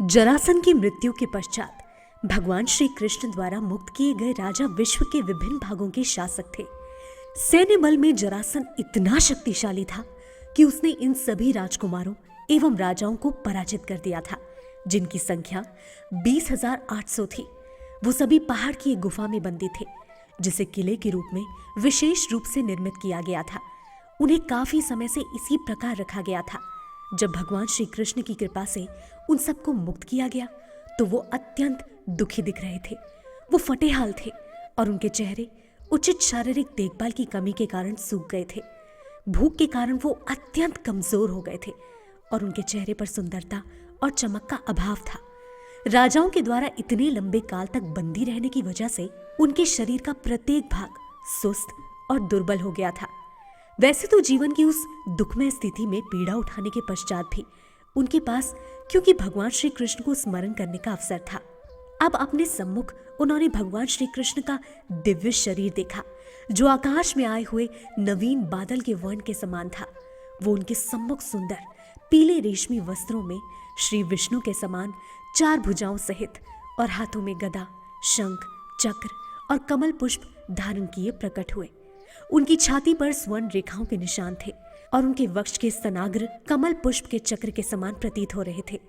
जरासंध की मृत्यु के पश्चात भगवान श्री कृष्ण द्वारा मुक्त किए गए राजा विश्व के विभिन्न भागों के शासक थे। सैन्य बल में जरासंध इतना शक्तिशाली था कि उसने इन सभी राजकुमारों एवं राजाओं को पराजित कर दिया था, जिनकी संख्या 20,800 थी। वो सभी पहाड़ की एक गुफा में बंदी थे, जिसे किले के रूप में विशेष रूप से निर्मित किया गया था। उन्हें काफी समय से इसी प्रकार रखा गया था। जब भगवान श्री कृष्ण की कृपा से उन सबको मुक्त किया गया तो वो अत्यंत दुखी दिख रहे थे। वो फटेहाल थे और उनके चेहरे उचित शारीरिक देखभाल की कमी के कारण सूख गए थे। भूख के कारण वो अत्यंत कमजोर हो गए थे और उनके चेहरे पर सुंदरता और चमक का अभाव था। राजाओं के द्वारा इतने लंबे काल तक बंदी रहने की वजह से उनके शरीर का प्रत्येक भाग सुस्त और दुर्बल हो गया था। वैसे तो जीवन की उस दुखमय स्थिति में पीड़ा उठाने के पश्चात भी उनके पास क्योंकि भगवान श्री कृष्ण को स्मरण करने का अवसर था। अब अपने सम्मुख उन्होंने भगवान श्री कृष्ण का दिव्य शरीर देखा, जो आकाश में आए हुए नवीन बादल के वर्ण के समान था। वो उनके सम्मुख सुंदर पीले रेशमी वस्त्रों में श्री विष्णु के समान 4 भुजाओं सहित और हाथों में गदा, शंख, चक्र और कमल पुष्प धारण किए प्रकट हुए। उनकी छाती पर स्वर्ण रेखाओं के निशान थे और उनके वक्ष के स्तनाग्र कमल पुष्प के चक्र के समान प्रतीत हो रहे थे।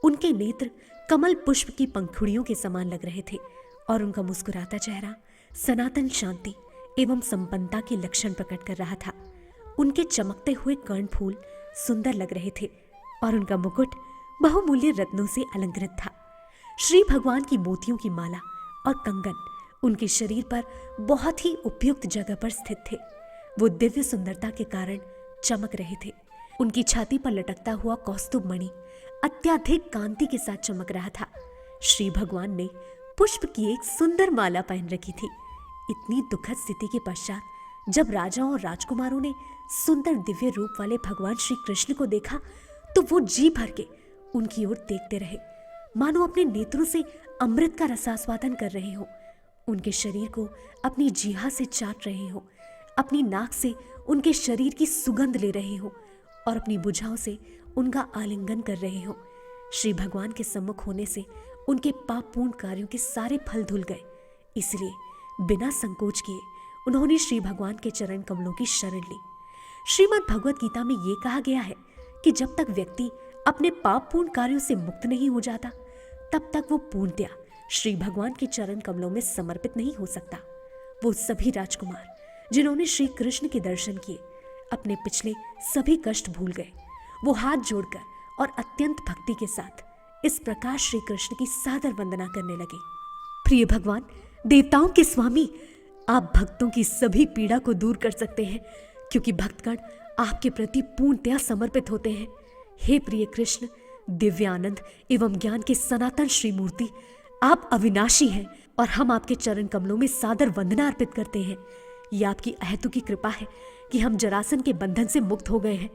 उनके नेत्र कमल पुष्प की पंखुड़ियों के समान लग रहे थे और उनका मुस्कुराता चेहरा सनातन शांति एवं संपन्नता के लक्षण प्रकट कर रहा था। उनके चमकते हुए कर्णफूल सुंदर लग रहे थे और उनका मुकुट बहुमूल्य रत्नों से अलंकृत था। श्री भगवान की मोतियों की माला और कंगन उनके शरीर पर बहुत ही उपयुक्त जगह पर स्थित थे। वो दिव्य सुंदरता के कारण चमक रहे थे। उनकी छाती पर लटकता हुआ कौस्तुभ मणि अत्यधिक कांति के साथ चमक रहा था। श्री भगवान ने पुष्प की एक सुंदर माला पहन रखी थी। इतनी दुखद स्थिति के पश्चात जब राजाओं और राजकुमारों ने सुंदर दिव्य रूप वाले भगवान श्री कृष्ण को देखा तो वो जी भर के उनकी ओर देखते रहे, मानो अपने नेत्रों से अमृत का रसास्वादन कर रहे हो। उनके शरीर को अपनी जीहा से चाट रहे हो, अपनी नाक से उनके शरीर की सुगंध ले रहे हो और अपनी भुजाओं से उनका आलिंगन कर रहे हो। श्री भगवान के सम्मुख होने से उनके पापपूर्ण कार्यों के सारे फल धुल गए। इसलिए बिना संकोच किए उन्होंने श्री भगवान के चरण कमलों की शरण ली। श्रीमद् भगवत गीता में यह कहा गया है कि जब तक व्यक्ति अपने पापपूर्ण कार्यों से मुक्त नहीं हो जाता तब तक वो पूर्णतया श्री भगवान के चरण कमलों में समर्पित नहीं हो सकता। वो सभी राजकुमार जिन्होंने श्री कृष्ण के दर्शन किए अपने पिछले सभी कष्ट भूल गए। वो हाथ जोड़कर और अत्यंत भक्ति के साथ इस प्रकार श्री कृष्ण की सादर वंदना करने लगे। प्रिय भगवान, देवताओं के स्वामी, आप भक्तों की सभी पीड़ा को दूर कर सकते हैं क्योंकि भक्तगण आपके प्रति पूर्णतया समर्पित होते हैं। हे प्रिय कृष्ण, दिव्य आनंद एवं ज्ञान के सनातन श्री मूर्ति, आप अविनाशी हैं और हम आपके चरण कमलों में सादर वंदना अर्पित करते हैं। यह आपकी अहेतुकी कृपा है कि हम जरासंध के बंधन से मुक्त हो गए हैं,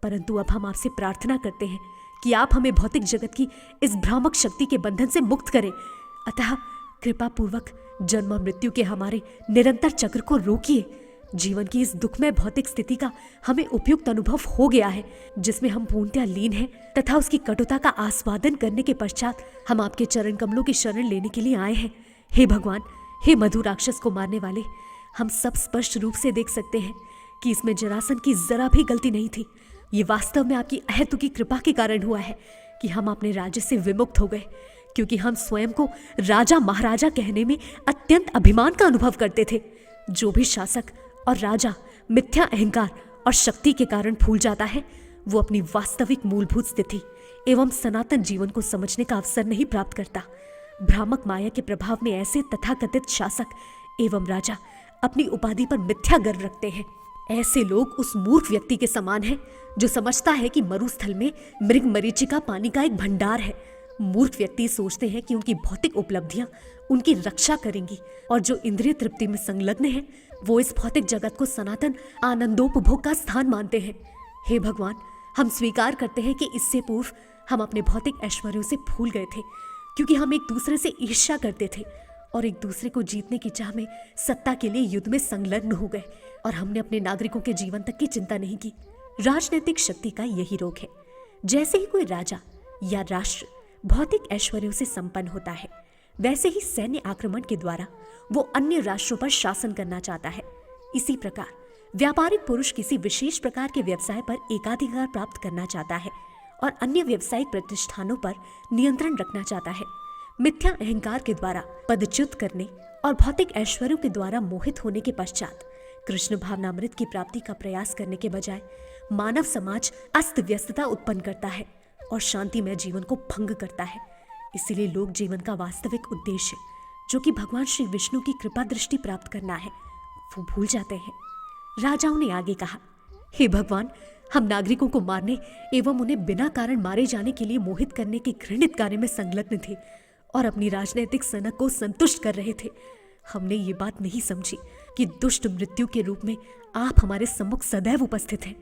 परंतु अब हम आपसे प्रार्थना करते हैं कि आप हमें भौतिक जगत की इस भ्रामक शक्ति के बंधन से मुक्त करें। अतः कृपा पूर्वक जन्म और मृत्यु के हमारे निरंतर चक्र को रोकिए। जीवन की इस दुखमय भौतिक स्थिति का हमें उपयुक्त अनुभव हो गया है, जिसमें हम पूर्णतया लीन हैं तथा उसकी कटुता का आस्वादन करने के पश्चात हम आपके चरण कमलों की शरण लेने के लिए आए हैं। हे भगवान, हे मधु राक्षस को मारने वाले, हम सब स्पष्ट रूप से देख सकते हैं कि इसमें जरासंध की जरा भी गलती नहीं थी। ये वास्तव में आपकी अहेतुकी कृपा के कारण हुआ है कि हम अपने राज्य से विमुक्त हो गए, क्योंकि हम स्वयं को राजा महाराजा कहने में अत्यंत अभिमान का अनुभव करते थे। जो भी शासक और राजा मिथ्या अहंकार और शक्ति के कारण फूल जाता है, वो अपनी वास्तविक मूलभूत स्थिति एवं सनातन जीवन को समझने का अवसर नहीं प्राप्त करता। भ्रामक माया के प्रभाव में ऐसे तथाकथित शासक एवं राजा अपनी उपाधि पर मिथ्या गर्व रखते हैं। ऐसे लोग उस मूर्ख व्यक्ति के समान हैं जो समझता है कि मरुस्थल में मृग मरीचिका पानी का एक भंडार है। मूर्ख व्यक्ति सोचते हैं कि उनकी भौतिक उपलब्धियां उनकी रक्षा करेंगी और जो इंद्रिय तृप्ति में संलग्न हैं, वो इस भौतिक जगत को सनातन आनंदोपभोग का स्थान मानते हैं। हे भगवान, हम स्वीकार करते हैं कि इससे पूर्व हम अपने भौतिक ऐश्वर्यों से भूल गए थे, क्योंकि हम एक दूसरे से ईर्ष्या करते थे और एक दूसरे को जीतने की चाह में सत्ता के लिए युद्ध में संलग्न हो गए और हमने अपने नागरिकों के जीवन तक की चिंता नहीं की। राजनीतिक शक्ति का यही रोग है। जैसे ही कोई राजा या राष्ट्र भौतिक ऐश्वर्यों से संपन्न होता है, वैसे ही सैन्य आक्रमण के द्वारा वो अन्य राष्ट्रों पर शासन करना चाहता है। इसी प्रकार व्यापारिक पुरुष किसी विशेष प्रकार के व्यवसाय पर एकाधिकार प्राप्त करना चाहता है और अन्य व्यावसायिक प्रतिष्ठानों पर नियंत्रण रखना चाहता है। मिथ्या अहंकार के द्वारा पदच्युत करने और भौतिक ऐश्वर्यों के द्वारा मोहित होने के पश्चात कृष्ण भावनामृत की प्राप्ति का प्रयास करने के बजाय मानव समाज अस्त व्यस्तता उत्पन्न करता है और शांतिमय जीवन को भंग करता है। इसीलिए लोक जीवन का वास्तविक उद्देश्य, जो कि भगवान श्री विष्णु की कृपा दृष्टि प्राप्त करना है, वो भूल जाते हैं। राजाओं ने आगे कहा, हे भगवान, हम नागरिकों को मारने एवं उन्हें बिना कारण मारे जाने के लिए मोहित करने के घृणित कार्य में संलग्न थे और अपनी राजनीतिक सनक को संतुष्ट कर रहे थे। हमने ये बात नहीं समझी कि दुष्ट मृत्यु के रूप में आप हमारे सम्मुख सदैव उपस्थित हैं।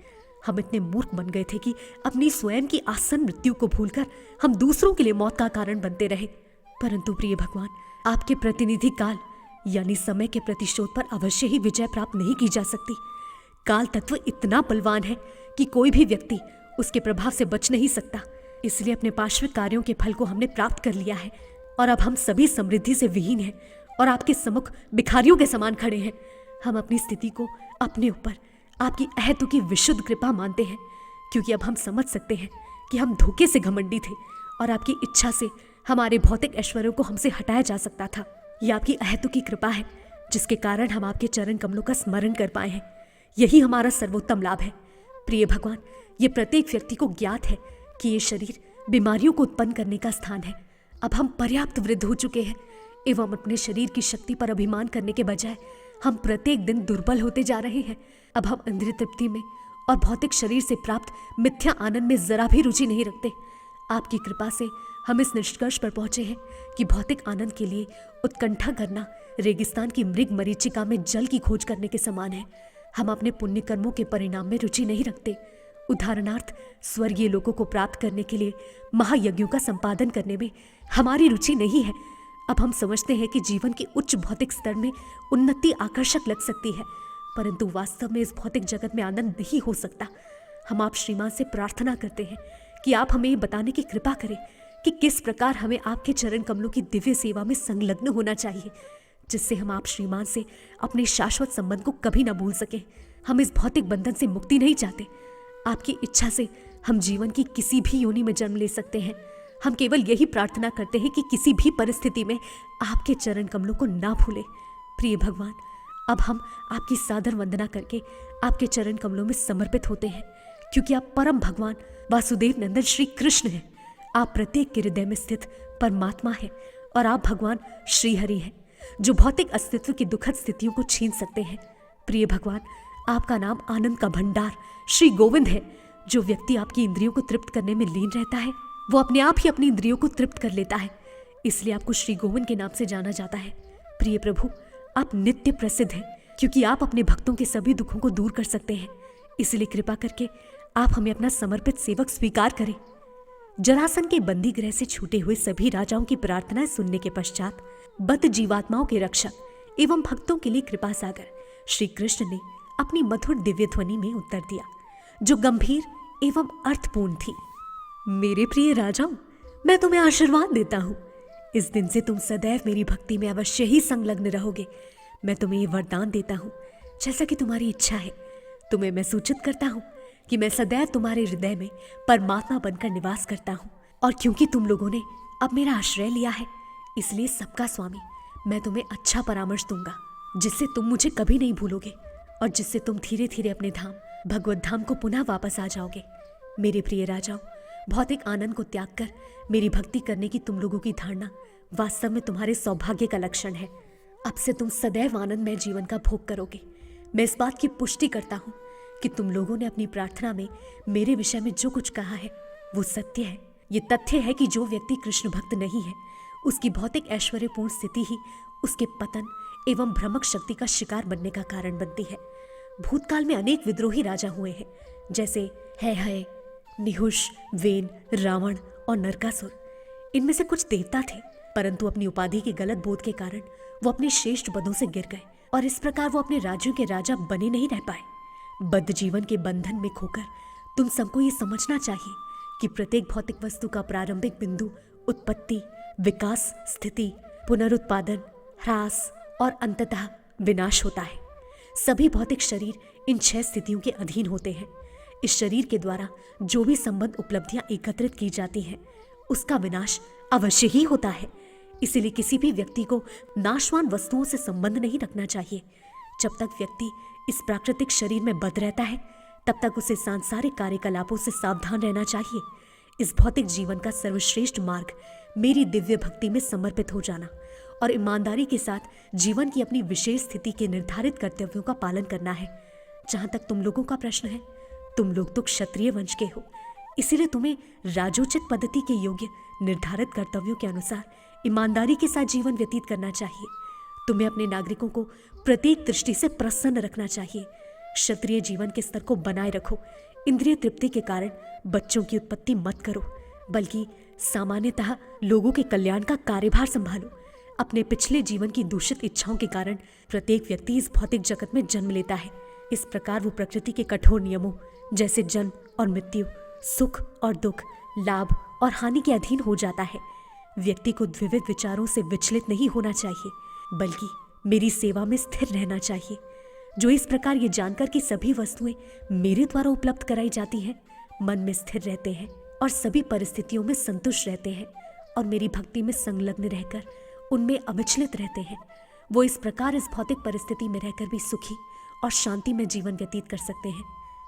हम इतने मूर्ख बन गए थे कि अपनी स्वयं की आसन मृत्यु को भूलकर हम दूसरों के लिए मौत का कारण बनते रहे। परंतु प्रिय भगवान, आपके प्रतिनिधि काल यानी समय के प्रतिशोध पर अवश्य ही विजय प्राप्त नहीं की जा सकती। काल तत्व इतना बलवान है कि कोई भी व्यक्ति उसके प्रभाव से बच नहीं सकता। इसलिए अपने पार्श्विक कार्यों के फल को हमने प्राप्त कर लिया है और अब हम सभी समृद्धि से विहीन हैं और आपके सम्मुख भिखारियों के समान खड़े हैं। हम अपनी स्थिति को अपने ऊपर आपकी अहेतु की विशुद्ध कृपा मानते हैं, क्योंकि अब हम समझ सकते हैं कि हम धोखे से घमंडी थे और आपकी इच्छा से हमारे भौतिक ऐश्वर्यों को हमसे हटाया जा सकता था। यह आपकी अहेतु की कृपा है, जिसके कारण हम आपके चरण कमलों का स्मरण कर पाए हैं। यही हमारा सर्वोत्तम लाभ है। प्रिय भगवान, ये प्रत्येक व्यक्ति को ज्ञात है कि ये शरीर बीमारियों को उत्पन्न करने का स्थान है। अब हम पर्याप्त वृद्ध हो चुके हैं एवं अपने शरीर की शक्ति पर अभिमान करने के बजाय हम प्रत्येक दिन दुर्बल होते जा रहे हैं। अब हम इंद्रिय तृप्ति में और भौतिक शरीर से प्राप्त मिथ्या आनंद में जरा भी रुचि नहीं रखते। आपकी कृपा से हम इस निष्कर्ष पर पहुंचे हैं कि भौतिक आनंद के लिए उत्कंठा करना रेगिस्तान की मृग मरीचिका में जल की खोज करने के समान है। हम अपने पुण्य कर्मों के परिणाम में रुचि नहीं रखते। उदाहरणार्थ, स्वर्गीय लोगों को प्राप्त करने के लिए महायज्ञों का संपादन करने में हमारी रुचि नहीं है। अब हम समझते हैं कि जीवन के उच्च भौतिक स्तर में उन्नति आकर्षक लग सकती है, परंतु वास्तव में इस भौतिक जगत में आनंद नहीं हो सकता। हम आप श्रीमान से प्रार्थना करते हैं कि आप हमें ये बताने की कृपा करें कि किस प्रकार हमें आपके चरण कमलों की दिव्य सेवा में संलग्न होना चाहिए, जिससे हम आप श्रीमान से अपने शाश्वत संबंध को कभी ना भूल सकें। हम इस भौतिक बंधन से मुक्ति नहीं चाहते। आपकी इच्छा से हम जीवन की किसी भी योनि में जन्म ले सकते हैं। हम केवल यही प्रार्थना करते हैं कि किसी भी परिस्थिति में आपके चरण कमलों को ना भूलें। प्रिय भगवान, अब हम आपकी सादर वंदना करके आपके चरण कमलों में समर्पित होते हैं, क्योंकि आप परम भगवान वासुदेव नंदन श्री कृष्ण हैं। आप प्रत्येक के हृदय में स्थित परमात्मा है और आप भगवान श्री हरि हैं, जो भौतिक अस्तित्व की दुखद स्थितियों को छीन सकते हैं। प्रिय भगवान, आपका नाम आनंद का भंडार श्री गोविंद है। जो व्यक्ति आपकी इंद्रियों को तृप्त करने में लीन रहता है, वो अपने आप ही अपनी इंद्रियों को तृप्त कर लेता है। इसलिए आपको श्री गोविंद के नाम से जाना जाता है। प्रिय प्रभु, आप नित्य प्रसिद्ध हैं, क्योंकि आप अपने भक्तों के सभी दुखों को दूर कर सकते हैं। इसलिए कृपा करके आप हमें अपना समर्पित सेवक स्वीकार करें। जरासन के बंदी गृह से छूटे हुए सभी राजाओं की प्रार्थनाएं सुनने के पश्चात बद्ध जीवात्माओं के रक्षक एवं भक्तों के लिए कृपा सागर श्री कृष्ण ने अपनी मधुर दिव्य ध्वनि में उत्तर दिया, जो गंभीर एवं अर्थपूर्ण थी। मेरे प्रिय राजाओं, मैं तुम्हें आशीर्वाद देता हूँ। इस दिन से तुम सदैव मेरी भक्ति में अवश्य ही संलग्न रहोगे। मैं तुम्हें ये वरदान देता हूँ, जैसा कि तुम्हारी इच्छा है। तुम्हें मैं सूचित करता हूँ कि मैं सदैव तुम्हारे हृदय में परमात्मा बनकर निवास करता हूँ, और क्योंकि तुम लोगों ने अब मेरा आश्रय लिया है, इसलिए सबका स्वामी मैं तुम्हें अच्छा परामर्श दूंगा, जिससे तुम मुझे कभी नहीं भूलोगे और जिससे तुम धीरे धीरे अपने धाम भगवत धाम को पुनः वापस आ जाओगे। मेरे प्रिय राजाओं, भौतिक आनंद को त्याग कर मेरी भक्ति करने की तुम लोगों की धारणा वास्तव में तुम्हारे सौभाग्य का लक्षण है। अब से तुम सदैव आनंदमय जीवन का भोग करोगे। मैं इस बात की पुष्टि करता हूँ कि तुम लोगों ने अपनी प्रार्थना में मेरे विषय में जो कुछ कहा है वो सत्य है। ये तथ्य है कि जो व्यक्ति कृष्ण भक्त नहीं है, उसकी भौतिक ऐश्वर्यपूर्ण स्थिति ही उसके पतन एवं भ्रमक शक्ति का शिकार बनने का कारण बनती है। भूतकाल में अनेक विद्रोही राजा हुए हैं, जैसे है निहुष, वेन, रावण और नरकासुर। इनमें से कुछ देवता थे, परंतु अपनी उपाधि के गलत बोध के कारण वो अपने श्रेष्ठ पदों से गिर गए और इस प्रकार वो अपने राज्यों के राजा बने नहीं रह पाए। बद्ध जीवन के बंधन में खोकर तुम सबको ये समझना चाहिए कि प्रत्येक भौतिक वस्तु का प्रारंभिक बिंदु उत्पत्ति, विकास, स्थिति, पुनरुत्पादन, ह्रास और अंततः विनाश होता है। सभी भौतिक शरीर इन 6 स्थितियों के अधीन होते हैं। इस शरीर के द्वारा जो भी संबंध उपलब्धियां एकत्रित की जाती हैं, उसका विनाश अवश्य ही होता है। इसीलिए किसी भी व्यक्ति को नाशवान वस्तुओं से संबंध नहीं रखना चाहिए। जब तक व्यक्ति इस प्राकृतिक शरीर में बंध रहता है, तब तक उसे सांसारिक कार्यकलापों से सावधान रहना चाहिए। इस भौतिक जीवन का सर्वश्रेष्ठ मार्ग मेरी दिव्य भक्ति में समर्पित हो जाना और ईमानदारी के साथ जीवन की अपनी विशेष स्थिति के निर्धारित कर्तव्यों का पालन करना है। जहां तक तुम लोगों का प्रश्न है, तुम लोग तो क्षत्रिय वंश के हो, इसीलिए तुम्हें राजोचित पद्धति के योग्य निर्धारित कर्तव्यों के अनुसार ईमानदारी के साथ जीवन व्यतीत करना चाहिए। तुम्हें अपने नागरिकों को प्रत्येक दृष्टि से प्रसन्न रखना चाहिए। क्षत्रिय जीवन के स्तर को बनाए रखो। इंद्रिय तृप्ति के कारण बच्चों की उत्पत्ति मत करो, बल्कि सामान्यतः लोगों के कल्याण का कार्यभार संभालो। अपने पिछले जीवन की दूषित इच्छाओं के कारण प्रत्येक व्यक्ति इस भौतिक जगत में जन्म लेता है। इस प्रकार वो प्रकृति के कठोर नियमों जैसे जन्म और मृत्यु, सुख और दुख, लाभ और हानि के अधीन हो जाता है। व्यक्ति को द्विविध विचारों से विचलित नहीं होना चाहिए, बल्कि मेरी सेवा में स्थिर रहना चाहिए। जो इस प्रकार ये जानकर कि सभी वस्तुएं मेरे द्वारा उपलब्ध कराई जाती हैं, मन में स्थिर रहते हैं और सभी परिस्थितियों में संतुष्ट रहते हैं और मेरी भक्ति में संलग्न रहकर उनमें अविचलित रहते हैं, वो इस प्रकार इस भौतिक परिस्थिति में रहकर भी सुखी और शांति में जीवन व्यतीत कर सकते हैं।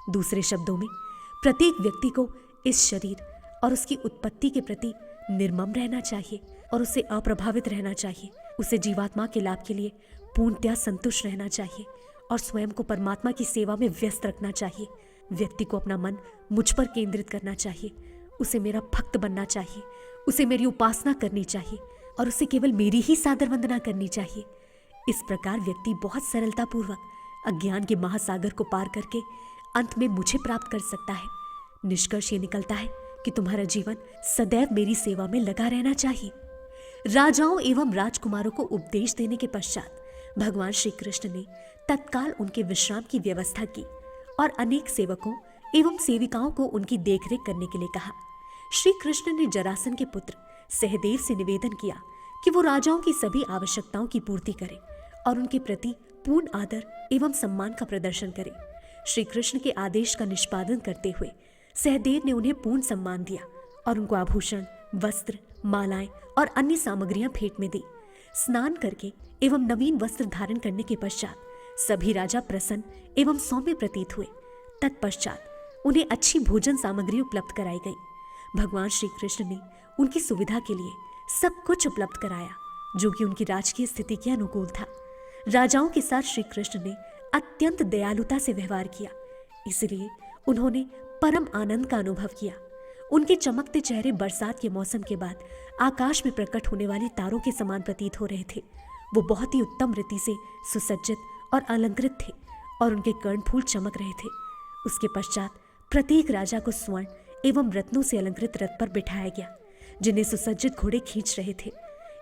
दूसरे शब्दों में, प्रत्येक व्यक्ति को इस शरीर और उसकी उत्पत्ति के प्रति निर्मम रहना चाहिए और उसे अप्रभावित रहना चाहिए। उसे जीवात्मा के लाभ के लिए पूर्णतया संतुष्ट रहना चाहिए और स्वयं को परमात्मा की सेवा में व्यस्त रखना चाहिए। व्यक्ति को अपना मन मुझ पर केंद्रित करना चाहिए। उसे मेरा भक्त बनना चाहिए, उसे मेरी उपासना करनी चाहिए और उसे केवल मेरी ही सादर वंदना करनी चाहिए। इस प्रकार व्यक्ति बहुत सरलतापूर्वक अज्ञान के महासागर को पार करके अंत में मुझे प्राप्त कर सकता है। निष्कर्ष ये निकलता है कि तुम्हारा जीवन सदैव मेरी सेवा में लगा रहना चाहिए। राजाओं एवं राजकुमारों को उपदेश देने के पश्चात भगवान श्री कृष्ण ने तत्काल उनके विश्राम की व्यवस्था की और अनेक सेवकों एवं सेविकाओं को उनकी देखरेख करने के लिए कहा। श्री कृष्ण ने जरासन के पुत्र सहदेव से निवेदन किया कि वो राजाओं की सभी आवश्यकताओं की पूर्ति करे और उनके प्रति पूर्ण आदर एवं सम्मान का प्रदर्शन करे। श्री कृष्ण के आदेश का निष्पादन करते हुए सहदेव ने उन्हें पूर्ण सम्मान दिया और उनको आभूषण, वस्त्र, मालाएं और अन्य सामग्रियां भेंट में दी। स्नान करके एवं नवीन वस्त्र धारण करने के पश्चात सभी राजा प्रसन्न एवं सौम्य प्रतीत हुए। तत्पश्चात उन्हें अच्छी भोजन सामग्री उपलब्ध कराई गई। भगवान श्री कृष्ण ने उनकी सुविधा के लिए सब कुछ उपलब्ध कराया, जो कि उनकी राजकीय स्थिति के अनुकूल था। राजाओं के साथ श्री कृष्ण ने अत्यंत दयालुता से व्यवहार किया, इसलिए उन्होंने परम आनंद का अनुभव किया। उनके चमकते चेहरे बरसात के मौसम के बाद आकाश में प्रकट होने वाले तारों के समान प्रतीत हो रहे थे। वो बहुत ही उत्तम रीति से सुसज्जित और अलंकृत थे और उनके कर्णफूल चमक रहे थे। उसके पश्चात प्रत्येक राजा को स्वर्ण एवं रत्नों से अलंकृत रथ पर बिठाया गया, जिन्हें सुसज्जित घोड़े खींच रहे थे।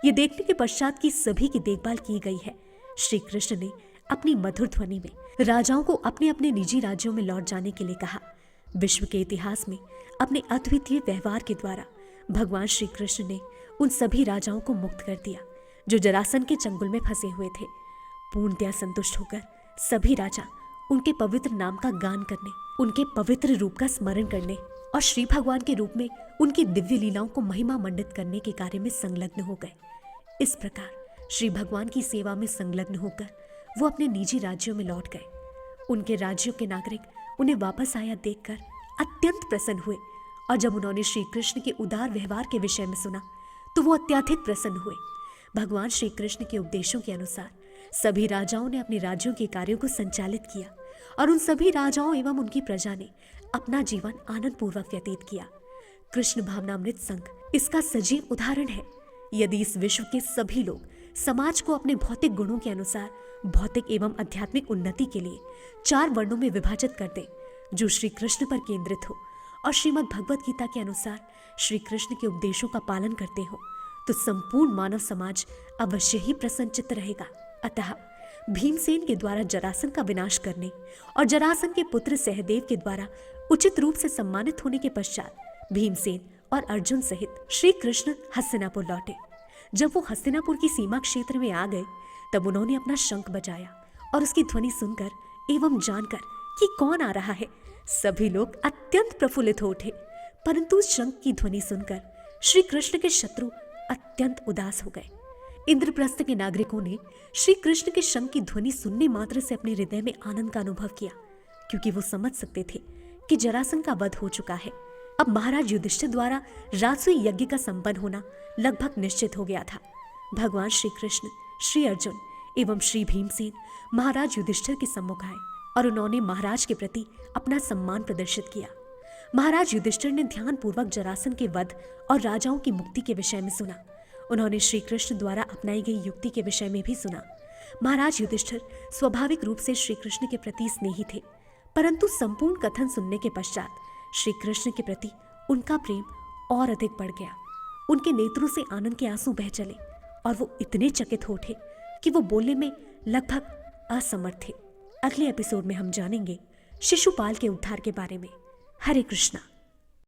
ये देखने के पश्चात की सभी की देखभाल की गई है। श्री कृष्ण ने अपनी मधुर ध्वनि में राजाओं को अपने अपने निजी राज्यों में लौट जाने के लिए कहा। विश्व के इतिहास में अपने अद्वितीय व्यवहार के द्वारा भगवान श्री कृष्ण ने उन सभी राजाओं को मुक्त कर दिया जो जरासन के चंगुल में फंसे हुए थे। पूर्णतया संतुष्ट होकर सभी राजा उनके पवित्र नाम का गान करने, उनके पवित्र रूप का स्मरण करने और श्री भगवान के रूप में उनकी दिव्य लीलाओं को महिमा मंडित करने के कार्य में संलग्न हो गए। इस प्रकार श्री भगवान की सेवा में संलग्न होकर वो अपने निजी राज्यों में लौट गए। उनके राज्यों के नागरिक उन्हें वापस आया देखकर अत्यंत प्रसन्न हुए और जब उन्होंने श्री कृष्ण के उदार व्यवहार के विषय में सुना तो वो अत्यधिक प्रसन्न हुए। भगवान श्री कृष्ण के उपदेशों के अनुसार सभी राजाओं ने अपने राज्यों के कार्यों को संचालित किया और उन सभी राजाओं एवं उनकी प्रजा ने अपना जीवन आनंद पूर्वक व्यतीत किया। कृष्ण भावनामृत संघ इसका सजीव उदाहरण है। यदि इस विश्व के सभी लोग समाज को अपने भौतिक गुणों के अनुसार भौतिक एवं आध्यात्मिक उन्नति के लिए 4 वर्णों में विभाजित कर दे, जो श्री कृष्ण पर केंद्रित हो और श्रीमद् भगवत गीता के अनुसार श्री कृष्ण के उपदेशों का पालन करते हो, तो संपूर्ण मानव समाज अवश्य ही प्रसन्नचित्त रहेगा। अतः भीमसेन के द्वारा जरासन का विनाश करने और जरासन के पुत्र सहदेव के द्वारा उचित रूप से सम्मानित होने के पश्चात भीमसेन और अर्जुन सहित श्री कृष्ण हस्तिनापुर लौटे। जब वो हस्तिनापुर की सीमा क्षेत्र में आ गए तब उन्होंने अपना शंख बजाया और उसकी ध्वनि सुनकर एवं जानकर कि कौन आ रहा है सभी लोग अत्यंत प्रफुल्लित हो उठे। परंतु उस शंख की ध्वनि सुनकर श्री कृष्ण के शत्रु अत्यंत उदास हो गए। इंद्रप्रस्थ के नागरिकों ने श्री कृष्ण के शंख की ध्वनि सुनने मात्र से अपने हृदय में आनंद का अनुभव किया, क्योंकि वो समझ सकते थे कि जरासंध का वध हो चुका है। अब महाराज युधिष्ठिर द्वारा राजसूय यज्ञ का संपन्न होना लगभग निश्चित हो गया था। भगवान श्री कृष्ण, श्री अर्जुन एवं श्री भीमसेन महाराज युधिष्ठिर के सम्मुख आए और उन्होंने महाराज के प्रति अपना सम्मान प्रदर्शित किया। महाराज युधिष्ठिर ने ध्यानपूर्वक जरासंध के वध और राजाओं की मुक्ति के विषय में सुना। उन्होंने श्री कृष्ण द्वारा अपनाई गई युक्ति के विषय में भी सुना। महाराज युधिष्ठिर स्वाभाविक रूप से श्री कृष्ण के प्रति स्नेही थे, परंतु संपूर्ण कथन सुनने के पश्चात श्री कृष्ण के प्रति उनका प्रेम और अधिक बढ़ गया। उनके नेत्रों से आनंद के आंसू बह चले और वो इतने चकित हो उठे कि वो बोलने में लगभग असमर्थ थे। अगले एपिसोड में हम जानेंगे शिशुपाल के उद्धार के बारे में। हरे कृष्णा।